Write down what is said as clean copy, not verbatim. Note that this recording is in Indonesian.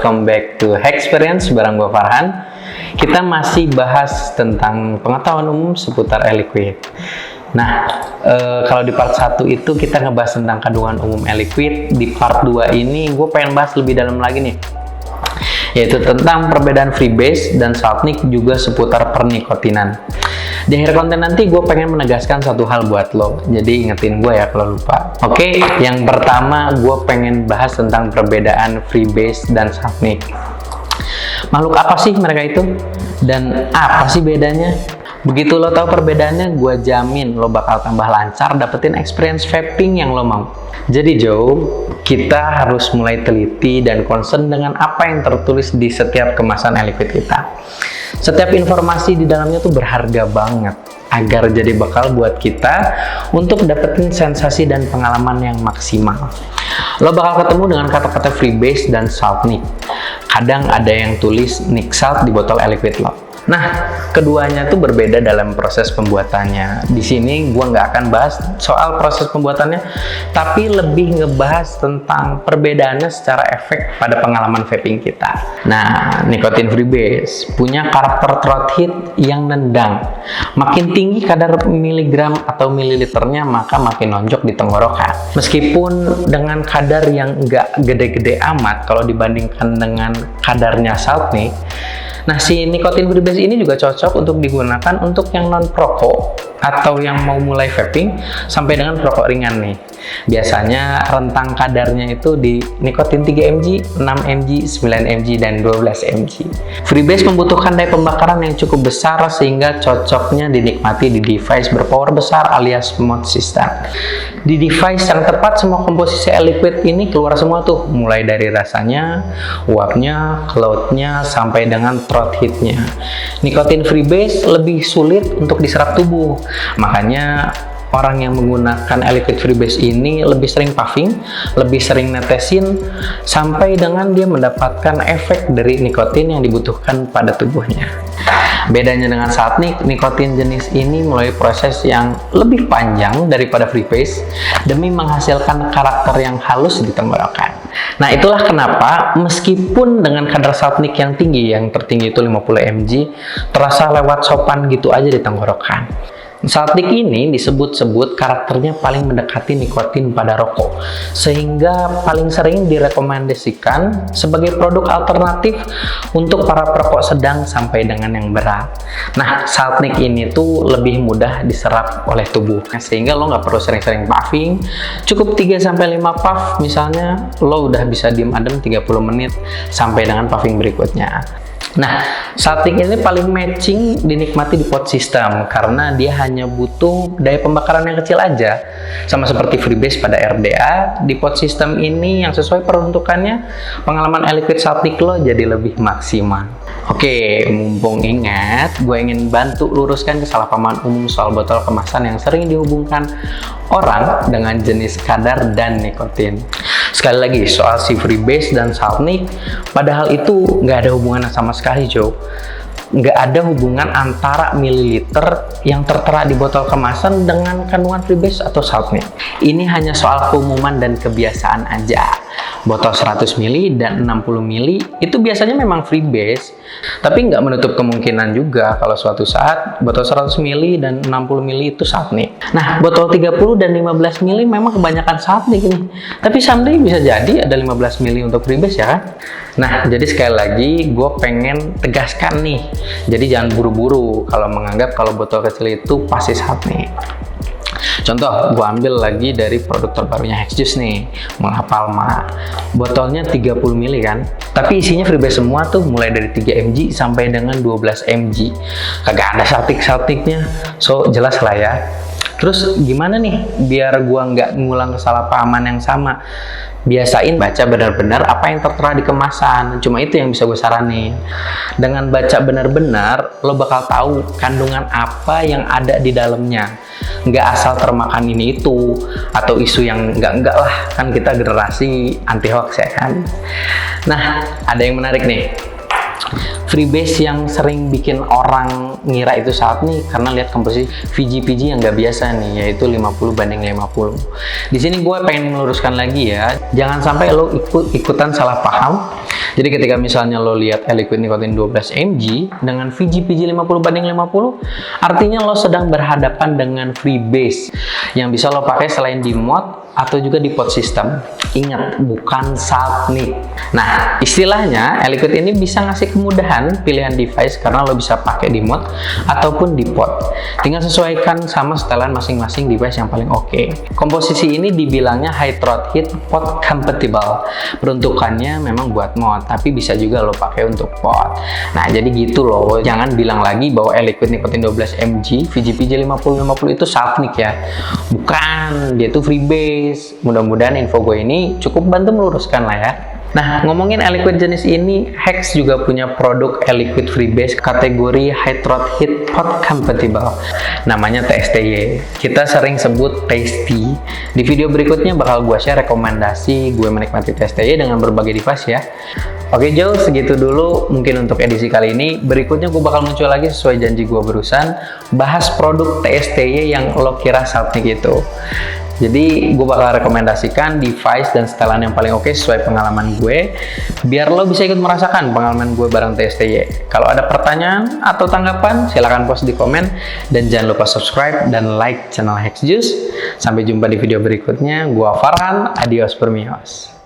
welcome back to Hacksperience bareng gue Farhan. Kita masih bahas tentang pengetahuan umum seputar e-liquid. Nah, kalau di part 1 itu kita ngebahas tentang kandungan umum e-liquid. Di part 2 ini gue pengen bahas lebih dalam lagi nih, yaitu tentang perbedaan freebase dan saltnik, juga seputar pernikotinan. Di akhir konten nanti gue pengen menegaskan satu hal buat lo, jadi ingetin gue ya kalau lupa. Oke, yang pertama gue pengen bahas tentang perbedaan freebase dan saltnik. Makhluk apa sih mereka itu? Dan apa sih bedanya? Begitu lo tahu perbedaannya, gue jamin lo bakal tambah lancar dapetin experience vaping yang lo mau. Jadi Joe, kita harus mulai teliti dan concern dengan apa yang tertulis di setiap kemasan e-liquid kita. Setiap informasi di dalamnya tuh berharga banget, agar jadi bekal buat kita untuk dapetin sensasi dan pengalaman yang maksimal. Lo bakal ketemu dengan kata-kata freebase dan saltnik. Kadang ada yang tulis nik salt di botol e-liquid lo. Nah, keduanya tuh berbeda dalam proses pembuatannya. Di sini gue nggak akan bahas soal proses pembuatannya, tapi lebih ngebahas tentang perbedaannya secara efek pada pengalaman vaping kita. Nah, nikotin freebase punya karakter throat heat yang nendang. Makin tinggi kadar miligram atau mililiternya, maka makin nonjok di tenggorokan. Meskipun dengan kadar yang nggak gede-gede amat kalau dibandingkan dengan kadarnya saltnik. Nah, si nikotin freebase ini juga cocok untuk digunakan untuk yang non-perokok atau yang mau mulai vaping sampai dengan perokok ringan nih. Biasanya rentang kadarnya itu di nikotin 3 mg, 6 mg, 9 mg, dan 12 mg. Freebase membutuhkan daya pembakaran yang cukup besar sehingga cocoknya dinikmati di device berpower besar alias mod system. Di device yang tepat, semua komposisi e-liquid ini keluar semua tuh, mulai dari rasanya, uapnya, cloudnya, sampai dengan throat heatnya. Nikotin freebase lebih sulit untuk diserap tubuh, makanya orang yang menggunakan e-liquid freebase ini lebih sering puffing, lebih sering netesin, sampai dengan dia mendapatkan efek dari nikotin yang dibutuhkan pada tubuhnya. Bedanya dengan saltnik, nikotin jenis ini melalui proses yang lebih panjang daripada freebase demi menghasilkan karakter yang halus di tenggorokan. Nah, itulah kenapa meskipun dengan kadar saltnik yang tinggi, yang tertinggi itu 50 mg, terasa lewat sopan gitu aja di tenggorokan. Saltnik ini disebut-sebut karakternya paling mendekati nikotin pada rokok, sehingga paling sering direkomendasikan sebagai produk alternatif untuk para perokok sedang sampai dengan yang berat. Nah, saltnik ini tuh lebih mudah diserap oleh tubuh, sehingga lo nggak perlu sering-sering puffing. Cukup 3-5 puff misalnya, lo udah bisa diem adem 30 menit sampai dengan puffing berikutnya. Nah, saltnik ini paling matching dinikmati di pod system karena dia hanya butuh daya pembakaran yang kecil aja. Sama seperti freebase pada RDA, di pod system ini yang sesuai peruntukannya, pengalaman e-liquid saltnik lo jadi lebih maksimal. Oke, mumpung ingat, gue ingin bantu luruskan kesalahpahaman umum soal botol kemasan yang sering dihubungkan orang dengan jenis kadar dan nikotin. Sekali lagi, soal si freebase dan saltnik, padahal itu nggak ada hubungan sama sekali, Joe. Nggak ada hubungan antara mililiter yang tertera di botol kemasan dengan kandungan freebase atau saltnik. Ini hanya soal keumuman dan kebiasaan aja. Botol 100 ml dan 60 ml itu biasanya memang freebase, tapi nggak menutup kemungkinan juga kalau suatu saat botol 100 ml dan 60 ml itu saltnik. Nah, botol 30 dan 15 ml memang kebanyakan saltnik nih, tapi someday bisa jadi ada 15 ml untuk freebase ya kan? Nah, jadi sekali lagi gue pengen tegaskan nih, jadi jangan buru-buru kalau menganggap kalau botol kecil itu pasti saltnik. Contoh, gue ambil lagi dari produk terbarunya Hexjuice nih, Mola Palma. Botolnya 30 ml kan, tapi isinya freebase semua tuh, mulai dari 3 mg sampai dengan 12 mg. Kagak ada saltnik-saltniknya, so jelas lah ya. Terus gimana nih biar gue nggak ngulang kesalahpahaman yang sama? Biasain baca benar-benar apa yang tertera di kemasan. Cuma itu yang bisa gue saranin. Dengan baca benar-benar, lo bakal tahu kandungan apa yang ada di dalamnya. Nggak asal termakan ini itu, atau isu yang enggak lah, kan kita generasi anti hoax ya kan. Nah, ada yang menarik nih. freebase yang sering bikin orang ngira itu saat nih karena lihat komposisi VG-PG yang nggak biasa nih, yaitu 50:50. Di sini gue pengen meluruskan lagi ya, jangan sampai lo ikutan salah paham. Jadi ketika misalnya lo lihat Eliquid Nicotine 12 mg dengan VG-PG 50:50, artinya lo sedang berhadapan dengan freebase yang bisa lo pakai selain di mod atau juga di pod system. Ingat, bukan salt nik. Nah, istilahnya Eliquid ini bisa ngasih kemudahan pilihan device karena lo bisa pakai di mod ataupun di pod. Tinggal sesuaikan sama setelan masing-masing device yang paling oke. Komposisi ini dibilangnya high throat heat pod compatible. Peruntukannya memang buat mod, tapi bisa juga lo pakai untuk pod. Nah, jadi gitu loh. Jangan bilang lagi bahwa Eliquid Nicotine 12 mg VG-PG 50:50 itu salt nik ya. Bukan, dia tuh freebase. Mudah-mudahan info gue ini cukup bantu meluruskan lah ya. Nah, ngomongin Eliquid jenis ini, Hex juga punya produk Eliquid freebase kategori high throat heat pod compatible. Namanya TSTY. Kita sering sebut Tasty. Di video berikutnya bakal gue share rekomendasi gue menikmati TSTY dengan berbagai device ya. Oke Jo, segitu dulu mungkin untuk edisi kali ini. Berikutnya gue bakal muncul lagi sesuai janji gue barusan, bahas produk TSTY yang lo kira salt nik itu. Jadi gue bakal rekomendasikan device dan setelan yang paling oke sesuai pengalaman gue, biar lo bisa ikut merasakan pengalaman gue bareng TSTY. Kalau ada pertanyaan atau tanggapan, silahkan post di komen, dan jangan lupa subscribe dan like channel Hex Juice. Sampai jumpa di video berikutnya. Gue Farhan, adios permios.